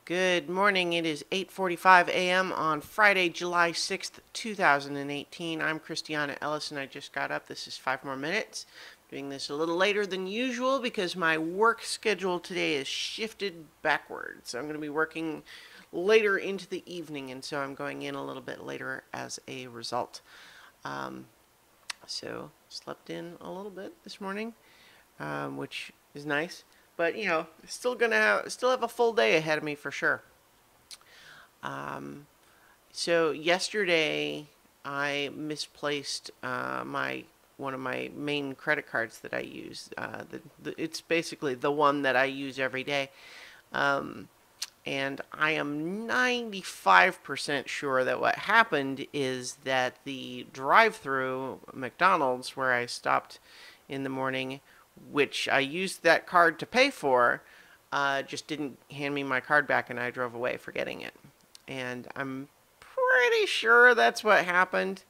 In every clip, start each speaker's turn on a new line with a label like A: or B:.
A: Good morning. It is 8:45 a.m. on Friday, July 6th, 2018. I'm Christiana Ellis and I just got up. This is 5 more minutes. Doing this a little later than usual because my work schedule today is shifted backwards. So I'm going to be working later into the evening, and so I'm going in a little bit later as a result. So slept in a little bit this morning, which is nice. But still have a full day ahead of me for sure. So yesterday I misplaced one of my main credit cards that I use. It's basically the one that I use every day. And I am 95% sure that what happened is that the drive-through McDonald's where I stopped in the morning, which I used that card to pay for, just didn't hand me my card back and I drove away forgetting it. And I'm pretty sure that's what happened.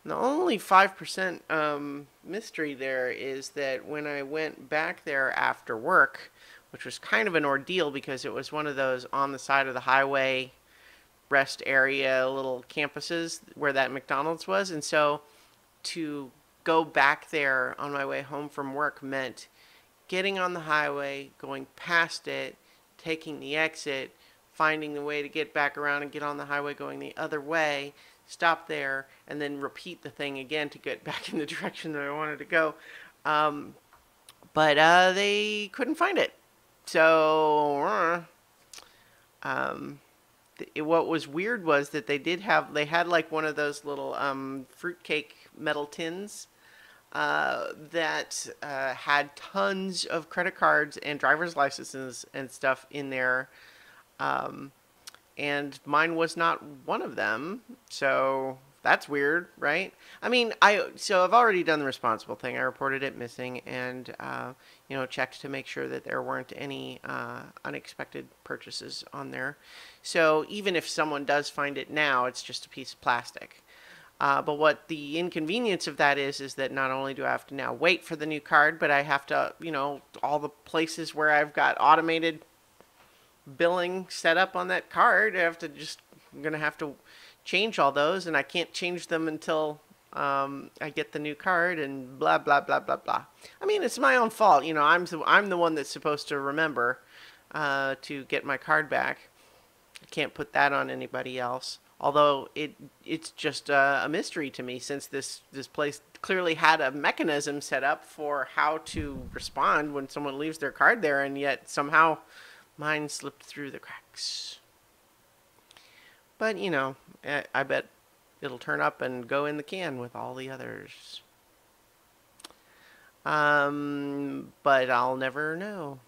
A: And the only 5% mystery there is that when I went back there after work, which was kind of an ordeal because it was one of those on the side of the highway rest area little campuses where that McDonald's was. And so to go back there on my way home from work meant getting on the highway, going past it, taking the exit, finding the way to get back around and get on the highway going the other way, stop there, and then repeat the thing again to get back in the direction that I wanted to go. But they couldn't find it. So, what was weird was that they had like one of those little fruitcake metal tins that had tons of credit cards and driver's licenses and stuff in there. And mine was not one of them. So that's weird, right? I mean, I've already done the responsible thing. I reported it missing and, checked to make sure that there weren't any unexpected purchases on there. So even if someone does find it now, it's just a piece of plastic. But what the inconvenience of that is that not only do I have to now wait for the new card, but I have to, all the places where I've got automated billing set up on that card, I'm going to have to change all those, and I can't change them until I get the new card, and blah blah blah blah blah. I mean, it's my own fault. I'm the one that's supposed to remember to get my card back. I can't put that on anybody else. Although it's just a mystery to me, since this place clearly had a mechanism set up for how to respond when someone leaves their card there, and yet somehow mine slipped through the cracks. But, I bet it'll turn up and go in the can with all the others. But I'll never know.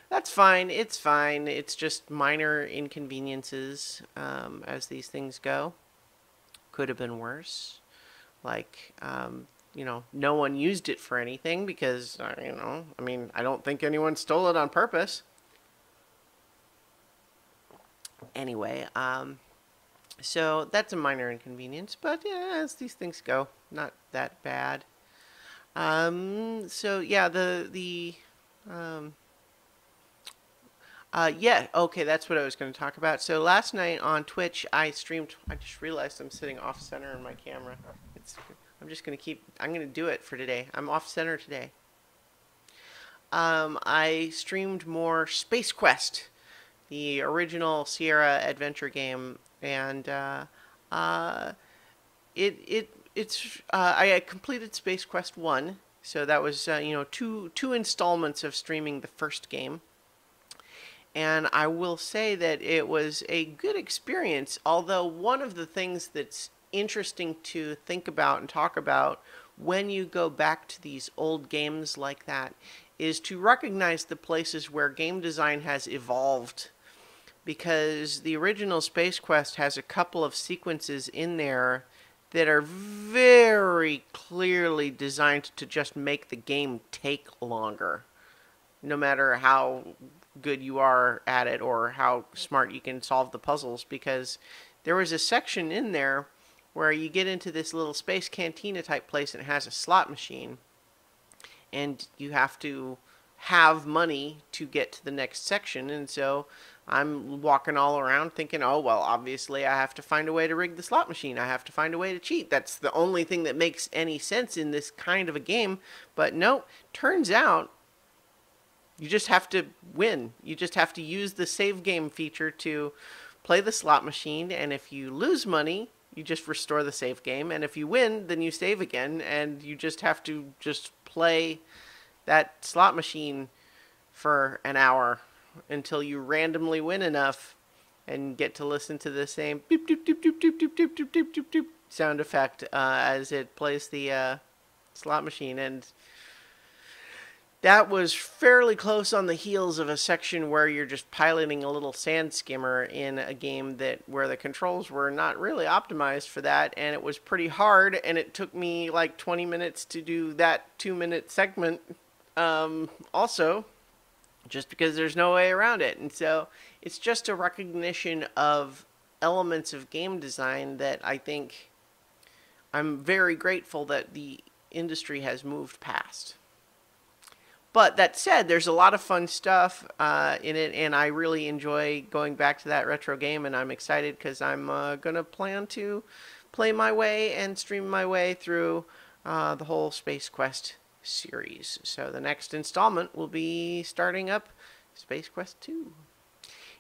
A: That's fine. It's fine. It's just minor inconveniences as these things go. Could have been worse. Like, no one used it for anything because, I don't think anyone stole it on purpose. Anyway, so that's a minor inconvenience, but yeah, as these things go, not that bad. So yeah, yeah, okay, that's what I was going to talk about. So last night on Twitch, I streamed. I just realized I'm sitting off center in my camera. I'm going to do it for today. I'm off center today. I streamed more Space Quest, the original Sierra adventure game, and I completed Space Quest 1, so that was two installments of streaming the first game. And I will say that it was a good experience, although one of the things that's interesting to think about and talk about when you go back to these old games like that is to recognize the places where game design has evolved. Because the original Space Quest has a couple of sequences in there that are very clearly designed to just make the game take longer, no matter how good you are at it or how smart you can solve the puzzles. Because there was a section in there where you get into this little space cantina type place and it has a slot machine, and you have to have money to get to the next section, and so I'm walking all around thinking, oh, well, obviously I have to find a way to rig the slot machine. I have to find a way to cheat. That's the only thing that makes any sense in this kind of a game. But no, turns out you just have to win. You just have to use the save game feature to play the slot machine, and if you lose money, you just restore the save game, and if you win, then you save again, and you just have to just play that slot machine for an hour until you randomly win enough and get to listen to the same beep doop doop doop doop doop doop doop doop doop doop sound effect as it plays the slot machine. And that was fairly close on the heels of a section where you're just piloting a little sand skimmer in a game where the controls were not really optimized for that, and it was pretty hard, and it took me like 20 minutes to do that 2-minute segment also, just because there's no way around it. And so it's just a recognition of elements of game design that I think I'm very grateful that the industry has moved past. But that said, there's a lot of fun stuff in it, and I really enjoy going back to that retro game, and I'm excited because I'm going to plan to play my way and stream my way through the whole Space Quest series. So the next installment will be starting up Space Quest 2.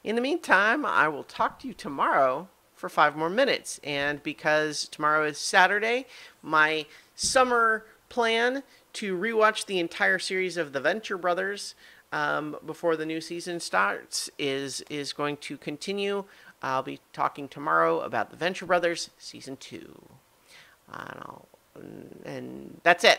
A: In the meantime, I will talk to you tomorrow for 5 more minutes, and because tomorrow is Saturday, my summer plan to rewatch the entire series of the Venture Brothers before the new season starts is going to continue. I'll be talking tomorrow about the Venture Brothers Season 2. And that's it.